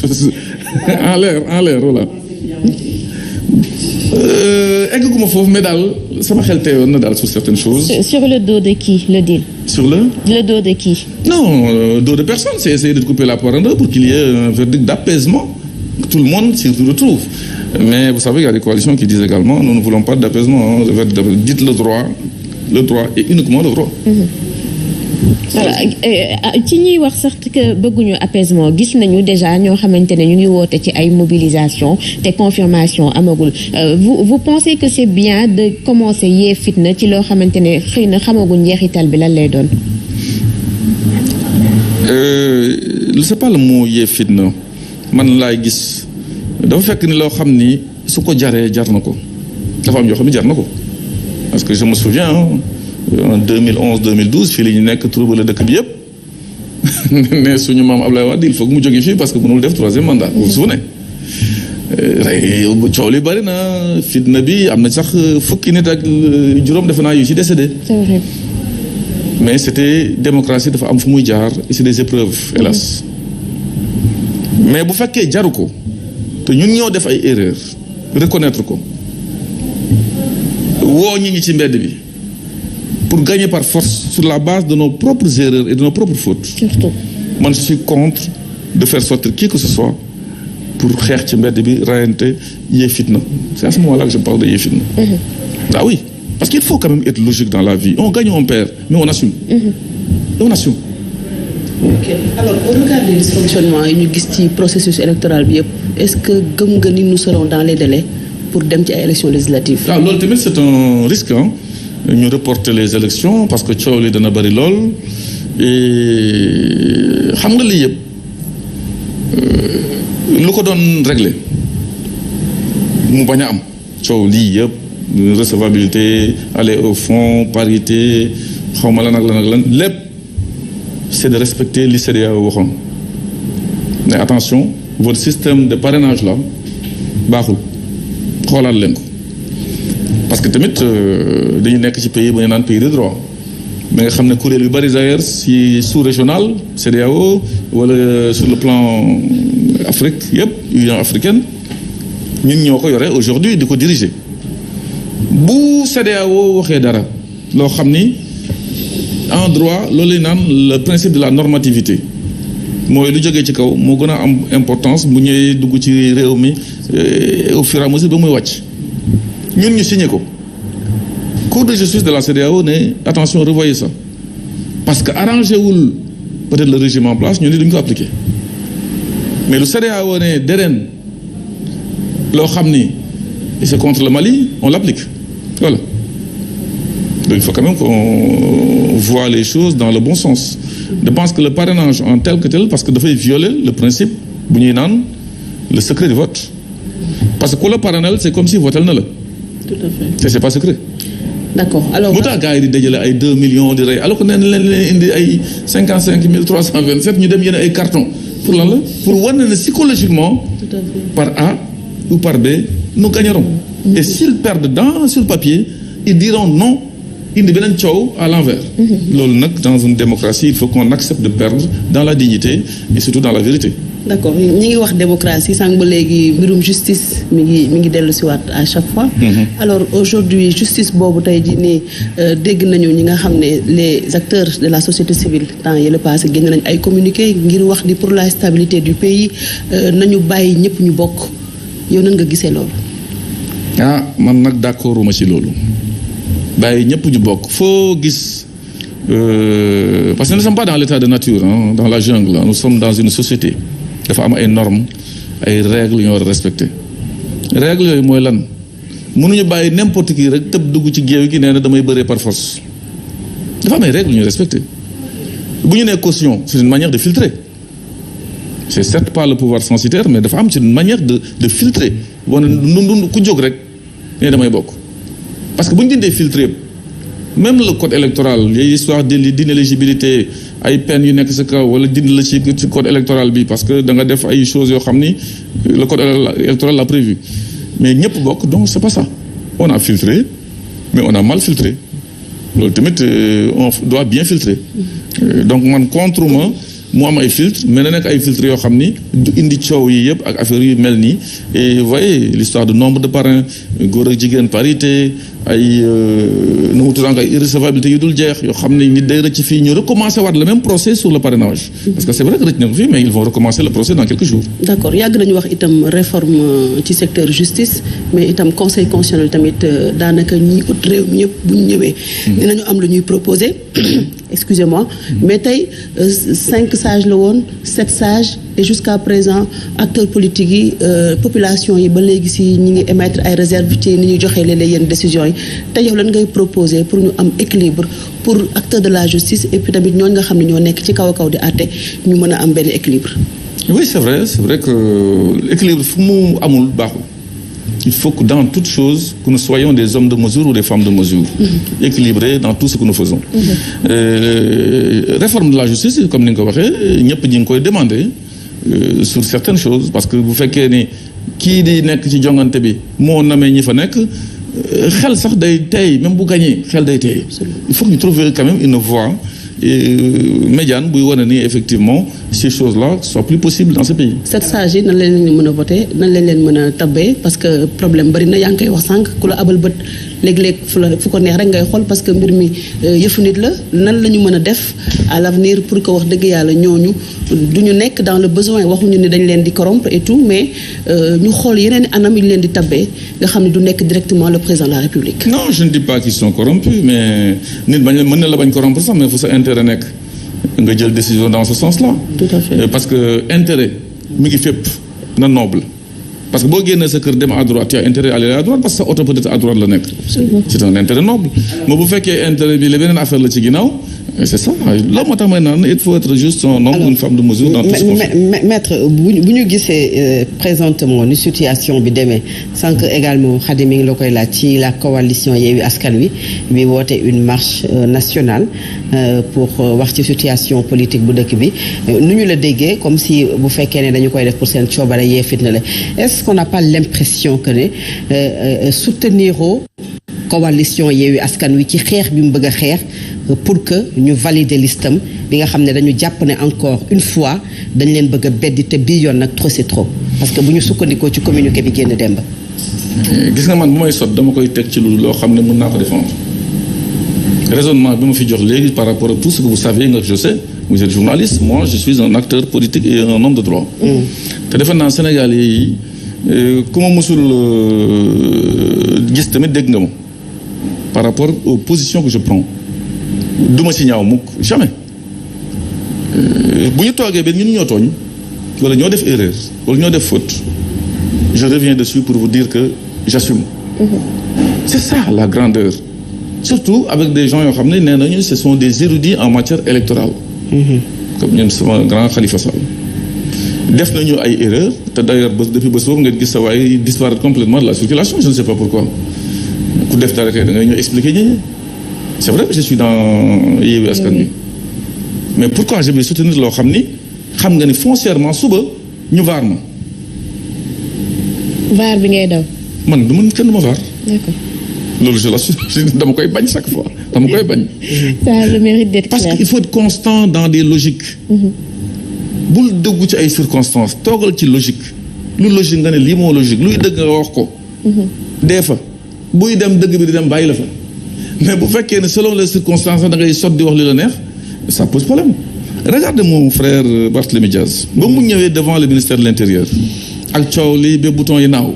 en l'air voilà. Egguma foofu mais daal sama xel teewoon na daal sur certaines choses. Sur le dos de qui le deal? Sur le dos de qui? Non, dos de personne. C'est essayer de couper la poire en deux pour qu'il y ait un verdict d'apaisement. Que tout le monde s'y retrouve. Mais vous savez, il y a des coalitions qui disent également nous ne voulons pas d'apaisement. Dites le droit et uniquement le droit. voilà ci ñuy wax sax que bëgguñu apaisement gis nañu déjà ñoo xamante ne ñu ngi woote ci ay mobilisation te confirmation amagul vous pensez que c'est bien de commencer yee fitna ci loo xamante ne xëy na xamaguñ njeexital bi lan lay doon. c'est pas le mot yee fitna man laay gis dafa fekk ni loo xam ni su ko jaree jar na ko dafa am yoo xam ne jar na ko parce que je me souviens en 2011 2012 fii la ñu nekk trouble dëkk bi yëpp ne suñu maam Ablaye Wade il faut que mu jóge fii parce que mënul def troisième mandat vous vous souvenez coow li bari na fitna bi am na sax fukki nit ak juróom defe naa yu ci décédé. C'est vrai. Mais c'était démocratie dafa am fu muy jaar et c'est des épreuves hélas. Mais bu fekkee jaru ko te ñun ñoo def ay erreurs reconnaître ko woo ñi ngi ci mbedd bi pour gagner par force sur la base de nos propres erreurs et de nos propres fautes. Surtout. Man je suis contre de faire sortir qui que ce soit pour xeex ci mbedd bi rayante yee fitna. C'est à ce moment-là que je parle de yee fitna. Ah oui, parce qu'il faut quand même être logique dans la vie. On gagne, on perd, mais on assume. Et on assume. Ok alors au regard des dysfonctionnements yi ñu gis ci processus électoral bi yëpp est-ce que gëm nga ni nous serons dans les délais pour dem ci ay élections législatives. waaw loolu tamit c'est un risque ah ñu reporter les élections parce que coow li dana bari lool et xam nga lii yëpp lu ko doon régler mu bañ a am coow lii yëpp recevabilité aller au fond parité xaw ma lan ak lan lépp. C'est de respecter li CEDEAO waxoon mais attention votre système de parrainage là baaxul xoolaat leen ko parce que tamit dañu nekk ci pays bu ñu naan pays de droit mais nga xam ne kuréel yu bari d'ailleurs si sous-régional CEDEAO wala sur le plan Afrique yëpp Union africaine ñun ñoo ko yore aujourd'hui di ko diriger bu CEDEAO waxee dara loo xam ni en droit loolu lay naan le principe de la normativité mooy lu jógee ci kaw moo gën a am importance bu ñëwee dugg ci réew mi au fur et à mesure ba muy wàcc ñun ñu signé ko Cour de justice de la CEDEAO ne attention revoyez ça parce que arrangé wul peut-être le régime en place ñu ni duñ ko appliqué mais lu CEDEAO ne dereen loo xam ni c'est contre le Mali on l'applique voilà. Donc il faut quand même qu'on voit les choses dans le bon sens. Je pense que le parrainage en tel que tel parce que dafay violer le principe bu ñuy naan le secret du vote parce que ku la parrainel c'est comme si votel na la. Tout à fait. C'est pas secret. D'accord alors. bu tax gars yi di dajale ay 2 millions di rey alors que nee na leen indi ay 55 327 ñu dem yéen ay carton pour lan la pour wane ne psychologiquement. Tout à fait. Par A ou par B nous gagnerons. Et s'ils perdent sur le papier ils diront non. indi beneen coow à l'envers. Loolu nag dans une démocratie il faut qu'on accepte de perdre dans la dignité et surtout dans la vérité. D'accord ñi ngi wax démocratie sànq ba léegi mbirum justice mi ngi dellu si waat à chaque fois. Alors aujourd'hui justice boobu tey jii nii dégg nañu ñi nga xam ne les acteurs de la société civile temps yële passé génn nañ ay communiqué ngir wax ni pour la stabilité du pays nañu bàyyi ñëpp ñu bokk yow nan nga gisee loolu. Ah man nag d'accorduma ci loolu. bàyyi ñëpp ñu bokk foo gis parce que nous ne sommes pas dans l'état de nature hein, dans la jungle nous sommes dans une société dafa am ay normes ay règles ñu war a respecter règles yooyu mooy lan mënuñu bàyyi n'importe qui rek tëb dugg ci géew gi nee na damay bëree par force dafa am ay règles ñu respecter bu ñu nee caution c'est une manière de filtrer c'est certes pas le pouvoir censitaire mais dafa am c'est une manière de filtrer wane nu ku jóg rek nee damay bokk. Parce que bu ñu dindee filtre yëpp même le code électoral les histoires d'inéligibilité ay peines yu nekk sa kaw wala dindi la ci code électoral bi parce que da nga def ay choses yoo xam ni le code électoral l'a prévu mais ñëpp bokk donc c'est pas ça on a filtré mais on a mal filtré loolu tamit on doit bien filtrer donc man contre ma mu am ay filtres mais na nekk ay filtres yoo xam ni du indi coow yi yëpp ak affaire yu mel nii et vous voyez l'histoire de nombre de parrains góor ak jigéen parité ay nu mu tudd ay irrecevabilité yu dul jeex yoo xam ne nit day rëcc fii ñu recommencer waat le même procès sur le parrainage parce que c'est vrai que rëcc na ko fii mais ils vont recommencer le procès dans quelques jours. D'accord yàgg nañu wax itam réforme ci secteur justice mais itam conseil constitutionnel tamit daanaka ñi ut réew mi ñëpp bu ñu ñëwee. dinañu am lu ñuy proposer excusez-moi mais tey 5 sages la woon 7 sages et jusqu'à présent acteurs politiques yi population yi ba léegi si ñi ngi émettre ay réserves ci ni ñuy joxee léeg-léeg yenn décisions yi te yow lan ngay proposer pour ñu am équilibre pour acteurs de la justice et puis tamit ñooñu nga xam ne ñoo nekk ci kaw a kaw di àtte ñu mën a am benn équilibre. Oui c'est vrai que l'équilibre fu mu amul baaxul. Il faut que dans toute chose que nous soyons des hommes de mesure ou des femmes de mesure équilibrés dans tout ce que nous faisons réforme de la justice comme ni nga ko waxee ñëpp ñi ngi koy demander sur certaines choses parce que bu fekkee ni kii di nekk ci jongante bi moo namee ñi fa nekk xel sax day tey même bu gagné xel day tey il faut que ñu trouver quand même une voie médiane buy wane ni effectivement ces choses-là soient plus possibles dans ce pays. cette sage yi nan leen mën a voter nan leen mën a tabbee parce que problème bari na yaa ngi koy wax sànq ku la abal bët léeg-léeg fu ko neex rek ngay xool parce que mbir mi yëfu nit la nan la ñu mën a def à l'avenir pour que wax dëgg yàlla ñooñu du ñu nekk dans le besoin waxuñu ni dañ leen di corrompre et tout mais ñu xool yeneen anam yi leen di tabbee nga xam ne du nekk directement le président de la République. non je ne dis pas qu'ils sont corrompus mais nit bañ mën na la bañ corrompre sax mais fu sa intérêt nekk nga jël décision dans ce sens-là. Tout à fait. Parce que intérêt mi ngi fépp na noble parce que boo génnee sa kër dem à droite tu as intérêt à aller à droite parce que sa oto peut-être à droite la nekk. c'est un intérêt noble. mais bu fekkee intérêt bi la beneen affaire la ci ginnaaw c'est ça loolu moo tax may naan il faut être juste un homme ou une femme de mesure dans tout ce qu'on fait. maître bu ñu gisee présentement ni situation bi demee sànq également Khady mi ngi la koy laaj ci la coalition Yewwi Askan Wi bi woote une marche nationale pour wax ci situation politique bu dëkk bi nu ñu la déggee comme si bu fekkee ne dañu koy def pour seen coobare yee fitna la est-ce qu'on n'a pas l'impression que ne souteniroo coalition Yewwi Askan Wi ci xeex bi mu bëgg a xeex pour que ñu valider listam bi nga xam ne dañu jàpp ne encore une fois dañ leen bëgg a beddi te bii yoon nag trop c'est trop parce que bu ñu sukkandikoo ci communiqué bi génn demba gis nga man bu may sot dama koy teg ci lu loo xam ne mën naa ko défendre raisonnement bi ma fi jox léegi par rapport à tout ce que vous savez nga je sais vous êtes journaliste moi je suis un acteur politique et un homme de droit te defe naa Sénégal yi ku ma mësul gis tamit dégg nga ma par rapport aux positions que je prends duma ci ñaaw mukk jamais bu ñu toogee ba ñun ñoo tooñ wala ñoo def erreur wala ñoo def faute je reviens dessus pour vous dire que j'assume c'est ça la grandeur surtout avec des gens yoo xam ne nee nañu ce sont des érudits en matière électorale comme ñun sama grand Khalifa Sall def nañu ay erreurs te d'ailleurs depuis bés boobu ngeen gis sa waaye disparaître complètement de la circulation je ne sais pas pourquoi ku def dara kay da ngay ñëw expliquer ñi c'est vrai que je suis dans Yewwi Askan Wi mais pourquoi je vais soutenir loo xam ni xam nga ni foncièrement suba ñu vaar ma. vaar bi ngay daw. man du man kenn ma vaar. d'accord. loolu je l'assure dama koy bañ chaque fois dama koy bañ. ça a le mérite d'être clair. parce que il faut être constant dans des logiques. bul dëggu ci ay circonstances toogal ci logique lu logique nga ne lii moo logique luy dëgg nga wax ko. dee fa buy dem dëgg bi di dem bàyyi la fa. mais bu fekkee ne selon les circonstances da ngay sot di wax li la neex ça pose problème. Regardez mon frère Barthélémy Diaz ba mu ñëwee devant le ministère de l'Intérieur ak coow li ba bouton yi naaw